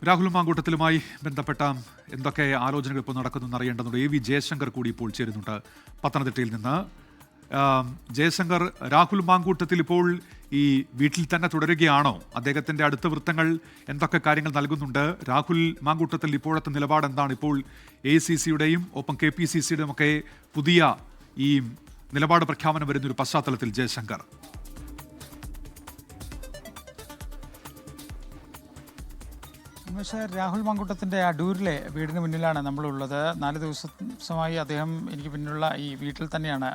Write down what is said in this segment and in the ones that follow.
രാഹുൽ മാങ്കൂട്ടത്തിലുമായി ബന്ധപ്പെട്ട എന്തൊക്കെ ആലോചനകൾ ഇപ്പോൾ നടക്കുന്നെന്ന് അറിയേണ്ടതുണ്ട്. എ വി ജയശങ്കർ കൂടി ഇപ്പോൾ ചേരുന്നുണ്ട് പത്തനംതിട്ടയിൽ നിന്ന്. ജയശങ്കർ, രാഹുൽ മാങ്കൂട്ടത്തിൽ ഇപ്പോൾ ഈ വീട്ടിൽ തന്നെ തുടരുകയാണോ? അദ്ദേഹത്തിന്റെ അടുത്ത വൃത്തങ്ങൾ എന്തൊക്കെ കാര്യങ്ങൾ നൽകുന്നുണ്ട്? രാഹുൽ മാങ്കൂട്ടത്തിൽ ഇപ്പോഴത്തെ നിലപാട് എന്താണ്? ഇപ്പോൾ AICC-യുടെയും ഒപ്പം KPCC-യുടെയും ഒക്കെ പുതിയ ഈ നിലപാട് പ്രഖ്യാപനം വരുന്നൊരു പശ്ചാത്തലത്തിൽ ജയശങ്കർ. രാഹുൽ മാങ്കൂട്ടത്തിൻ്റെ അടൂരിലെ വീടിന് മുന്നിലാണ് നമ്മളുള്ളത്. 4 ദിവസമായി അദ്ദേഹം എനിക്ക് പിന്നിലുള്ള ഈ വീട്ടിൽ തന്നെയാണ്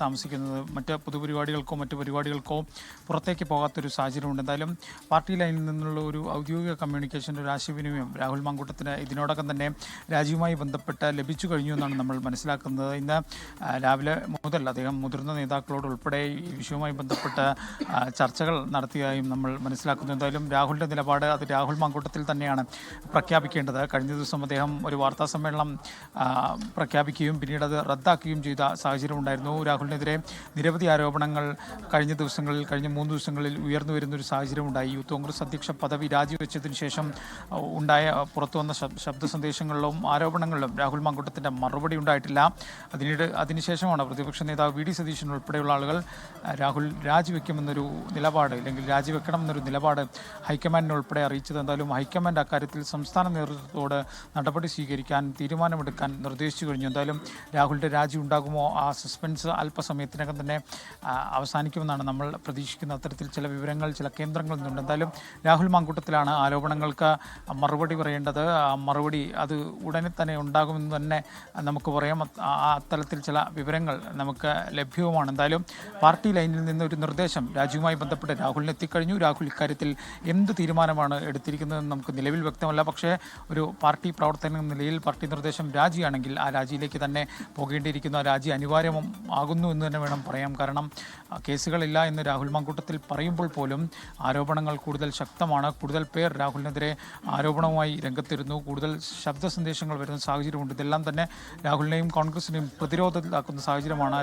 താമസിക്കുന്നത്. മറ്റ് പൊതുപരിപാടികൾക്കോ മറ്റു പരിപാടികൾക്കോ പുറത്തേക്ക് പോകാത്തൊരു സാഹചര്യമുണ്ട്. എന്തായാലും പാർട്ടി ലൈനിൽ നിന്നുള്ള ഒരു ഔദ്യോഗിക കമ്മ്യൂണിക്കേഷൻ്റെ ഒരു ആശയവിനിമയം രാഹുൽ മാങ്കൂട്ടത്തിന് ഇതിനോടകം തന്നെ രാജിയുമായി ബന്ധപ്പെട്ട് ലഭിച്ചു കഴിഞ്ഞു എന്നാണ് നമ്മൾ മനസ്സിലാക്കുന്നത്. ഇന്ന് രാവിലെ മുതൽ അദ്ദേഹം മുതിർന്ന നേതാക്കളോട് ഉൾപ്പെടെ ഈ വിഷയവുമായി ബന്ധപ്പെട്ട് ചർച്ചകൾ നടത്തിയതായും നമ്മൾ മനസ്സിലാക്കുന്നു. എന്തായാലും രാഹുലിൻ്റെ നിലപാട് അത് രാഹുൽ മാങ്കൂട്ടത്തിൽ തന്നെയാണ് പ്രഖ്യാപിക്കേണ്ടത്. കഴിഞ്ഞ ദിവസം അദ്ദേഹം ഒരു വാർത്താ സമ്മേളനം പ്രഖ്യാപിക്കുകയും പിന്നീട് അത് റദ്ദാക്കുകയും ചെയ്ത സാഹചര്യം ഉണ്ടായിരുന്നു. രാഹുലിനെതിരെ നിരവധി ആരോപണങ്ങൾ കഴിഞ്ഞ 3 ദിവസങ്ങളിൽ ഉയർന്നു വരുന്നൊരു സാഹചര്യം ഉണ്ടായി. യൂത്ത് കോൺഗ്രസ് അധ്യക്ഷ പദവി രാജിവെച്ചതിന് ശേഷം പുറത്തു വന്ന ശബ്ദ സന്ദേശങ്ങളിലും ആരോപണങ്ങളിലും രാഹുൽ മാങ്കൂട്ടത്തിൻ്റെ മറുപടി ഉണ്ടായിട്ടില്ല. അതിനുശേഷമാണ് പ്രതിപക്ഷ നേതാവ് VD സതീശൻ ഉൾപ്പെടെയുള്ള ആളുകൾ രാഹുൽ രാജിവെക്കുമെന്നൊരു നിലപാട്, അല്ലെങ്കിൽ രാജിവെക്കണമെന്നൊരു നിലപാട് ഹൈക്കമാൻഡിനെ ഉൾപ്പെടെ അറിയിച്ചത്. എന്തായാലും ഹൈക്കമാൻഡ് അക്കാര്യത്തിൽ സംസ്ഥാന നേതൃത്വത്തോട് നടപടി സ്വീകരിക്കാൻ തീരുമാനമെടുക്കാൻ നിർദ്ദേശിച്ചു കഴിഞ്ഞു. എന്തായാലും രാഹുലിൻ്റെ രാജി ഉണ്ടാകുമോ? ആ സസ്പെൻസ് അല്പസമയത്തിനകം തന്നെ അവസാനിക്കുമെന്നാണ് നമ്മൾ പ്രതീക്ഷിക്കുന്ന. അത്തരത്തിൽ ചില വിവരങ്ങൾ, ചില കേന്ദ്രങ്ങളിൽ നിന്നുണ്ട്. എന്തായാലും രാഹുൽ മാങ്കൂട്ടത്തിലാണ് ആരോപണങ്ങൾക്ക് മറുപടി പറയേണ്ടത്. ആ മറുപടി അത് ഉടനെ തന്നെ ഉണ്ടാകുമെന്ന് തന്നെ നമുക്ക് പറയാം. അത്തരത്തിൽ ചില വിവരങ്ങൾ നമുക്ക് ലഭ്യവുമാണ്. എന്തായാലും പാർട്ടി ലൈനിൽ നിന്ന് ഒരു നിർദ്ദേശം രാജിയുമായി ബന്ധപ്പെട്ട് രാഹുലിന് എത്തിക്കഴിഞ്ഞു. രാഹുൽ ഇക്കാര്യത്തിൽ എന്ത് തീരുമാനമാണ് എടുത്തിരിക്കുന്നതെന്ന് നമുക്ക് നിലവിൽ വ്യക്തമല്ല. പക്ഷേ ഒരു പാർട്ടി പ്രവർത്തന നിലയിൽ പാർട്ടി നിർദ്ദേശം രാജിയാണെങ്കിൽ ആ രാജിയിലേക്ക് തന്നെ പോകേണ്ടിയിരിക്കുന്നു. ആ രാജി അനിവാര്യമാകുന്നു എന്ന് തന്നെ വേണം പറയാം. കാരണം കേസുകളില്ല എന്ന് രാഹുൽ മാങ്കൂട്ടത്തിൽ പറയുമ്പോൾ പോലും ആരോപണങ്ങൾ കൂടുതൽ ശക്തമാണ്. കൂടുതൽ പേർ രാഹുലിനെതിരെ ആരോപണവുമായി രംഗത്തിരുന്നു. കൂടുതൽ ശബ്ദ സന്ദേശങ്ങൾ വരുന്ന സാഹചര്യമുണ്ട്. ഇതെല്ലാം തന്നെ രാഹുലിനെയും കോൺഗ്രസിനെയും പ്രതിരോധത്തിലാക്കുന്ന സാഹചര്യമാണ്.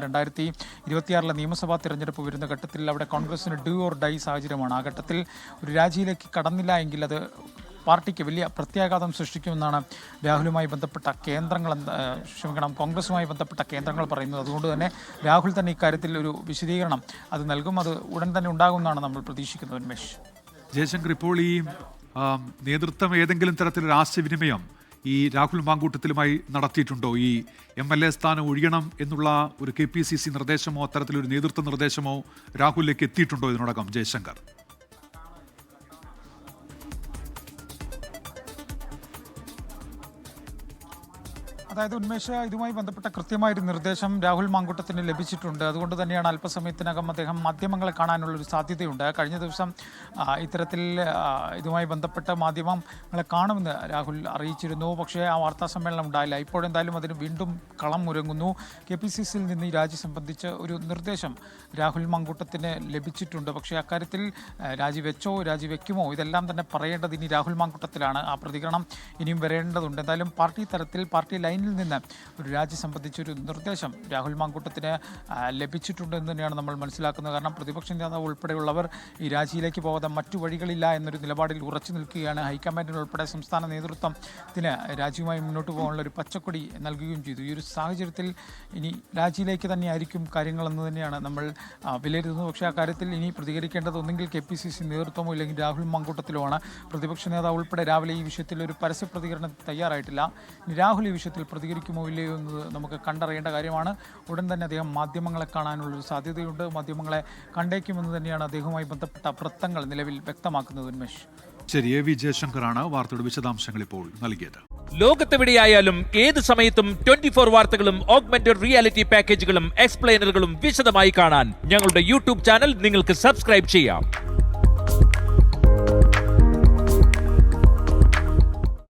2026 നിയമസഭാ തിരഞ്ഞെടുപ്പ് വരുന്ന ഘട്ടത്തിൽ അവിടെ കോൺഗ്രസിന് ഡു ഓർ ഡൈ സാഹചര്യമാണ്. ആ ഘട്ടത്തിൽ ഒരു രാജിയിലേക്ക് കടന്നില്ല എങ്കിൽ അത് പാർട്ടിക്ക് വലിയ പ്രത്യാഘാതം സൃഷ്ടിക്കുമെന്നാണ് രാഹുലുമായി ബന്ധപ്പെട്ട കോൺഗ്രസുമായി ബന്ധപ്പെട്ട കേന്ദ്രങ്ങൾ പറയുന്നത്. അതുകൊണ്ട് തന്നെ രാഹുൽ തന്നെ ഇക്കാര്യത്തിൽ ഒരു വിശദീകരണം അത് നൽകും. അത് ഉടൻ തന്നെ ഉണ്ടാകുമെന്നാണ് നമ്മൾ പ്രതീക്ഷിക്കുന്നത്. ഉന്മേഷ്, ജയശങ്കർ, ഇപ്പോൾ ഈ നേതൃത്വം ഏതെങ്കിലും തരത്തിലൊരു ആശയവിനിമയം ഈ രാഹുൽ മാങ്കൂട്ടത്തിലുമായി നടത്തിയിട്ടുണ്ടോ? ഈ MLA സ്ഥാനം ഒഴിയണം എന്നുള്ള ഒരു KPCC നിർദ്ദേശമോ അത്തരത്തിലൊരു നേതൃത്വ നിർദ്ദേശമോ രാഹുലിലേക്ക് എത്തിയിട്ടുണ്ടോ ഇതിനോടകം ജയശങ്കർ? അതായത് ഉന്മേഷ്, ഇതുമായി ബന്ധപ്പെട്ട കൃത്യമായൊരു നിർദ്ദേശം രാഹുൽ മാങ്കൂട്ടത്തിന് ലഭിച്ചിട്ടുണ്ട്. അതുകൊണ്ട് തന്നെയാണ് അല്പസമയത്തിനകം അദ്ദേഹം മാധ്യമങ്ങളെ കാണാനുള്ളൊരു സാധ്യതയുണ്ട്. കഴിഞ്ഞ ദിവസം ഇത്തരത്തിൽ ഇതുമായി ബന്ധപ്പെട്ട മാധ്യമങ്ങളെ കാണുമെന്ന് രാഹുൽ അറിയിച്ചിരുന്നു. പക്ഷേ ആ വാർത്താ സമ്മേളനം ഉണ്ടായില്ല. ഇപ്പോഴെന്തായാലും അതിന് വീണ്ടും കളം ഒരുങ്ങുന്നു. KPCC-യിൽ നിന്ന് ഈ രാജി സംബന്ധിച്ച് ഒരു നിർദ്ദേശം രാഹുൽ മാങ്കൂട്ടത്തിന് ലഭിച്ചിട്ടുണ്ട്. പക്ഷേ അക്കാര്യത്തിൽ രാജിവെച്ചോ രാജിവെക്കുമോ ഇതെല്ലാം തന്നെ പറയേണ്ടത് ഇനി രാഹുൽ മാങ്കൂട്ടത്തിലാണ്. ആ പ്രതികരണം ഇനിയും വരേണ്ടതുണ്ട്. എന്തായാലും പാർട്ടി തലത്തിൽ, പാർട്ടി ലൈനിൽ നിന്ന് ഒരു രാജി സംബന്ധിച്ചൊരു നിർദ്ദേശം രാഹുൽ മാങ്കൂട്ടത്തിന് ലഭിച്ചിട്ടുണ്ട് എന്ന് തന്നെയാണ് നമ്മൾ മനസ്സിലാക്കുന്നത്. കാരണം പ്രതിപക്ഷ നേതാവ് ഉൾപ്പെടെയുള്ളവർ ഈ രാജിയിലേക്ക് പോകാതെ മറ്റു വഴികളില്ല എന്നൊരു നിലപാടിൽ ഉറച്ചു നിൽക്കുകയാണ്. ഹൈക്കമാൻഡിന് ഉൾപ്പെടെ സംസ്ഥാന നേതൃത്വത്തിന് രാജിയുമായി മുന്നോട്ട് പോകാനുള്ള ഒരു പച്ചക്കൊടി നൽകുകയും ചെയ്തു. ഈ ഒരു സാഹചര്യത്തിൽ ഇനി രാജിയിലേക്ക് തന്നെയായിരിക്കും കാര്യങ്ങളെന്ന് തന്നെയാണ് നമ്മൾ വിലയിരുത്തുന്നത്. പക്ഷേ ആ കാര്യത്തിൽ ഇനി പ്രതികരിക്കേണ്ടത് ഒന്നെങ്കിൽ KPCC നേതൃത്വമോ ഇല്ലെങ്കിൽ രാഹുൽ മാങ്കൂട്ടത്തിലോ ആണ്. പ്രതിപക്ഷ നേതാവ് ഉൾപ്പെടെ രാവിലെ ഈ വിഷയത്തിൽ ഒരു പരസ്യ പ്രതികരണം തയ്യാറായിട്ടില്ല. ഇനി രാഹുൽ ഈ വിഷയത്തിൽ പ്രതികരിക്കുമോ ഇല്ലയോ എന്നത് നമുക്ക് കണ്ടറിയേണ്ട കാര്യമാണ്. ഉടൻ തന്നെ അദ്ദേഹം മാധ്യമങ്ങളെ കാണാനുള്ളൊരു സാധ്യതയുണ്ട്. മാധ്യമങ്ങളെ കണ്ടേക്കുമെന്ന് തന്നെയാണ് അദ്ദേഹവുമായി ബന്ധപ്പെട്ട വൃത്തങ്ങൾ നിലവിൽ വ്യക്തമാക്കുന്നത്. ഉന്മേഷ്, ശരി. എ വി ജയശങ്കറാണ് വാർത്തയുടെ വിശദാംശങ്ങൾ ഇപ്പോൾ നൽകിയത്. ലോകത്തെവിടെയായാലും ഏത് സമയത്തും 24 വാർത്തകളും ഓഗ്മെന്റഡ് റിയാലിറ്റി പാക്കേജുകളും എക്സ്പ്ലെയിനറുകളും വിശദമായി കാണാൻ ഞങ്ങളുടെ YouTube ചാനൽ നിങ്ങൾക്ക് സബ്സ്ക്രൈബ് ചെയ്യാം.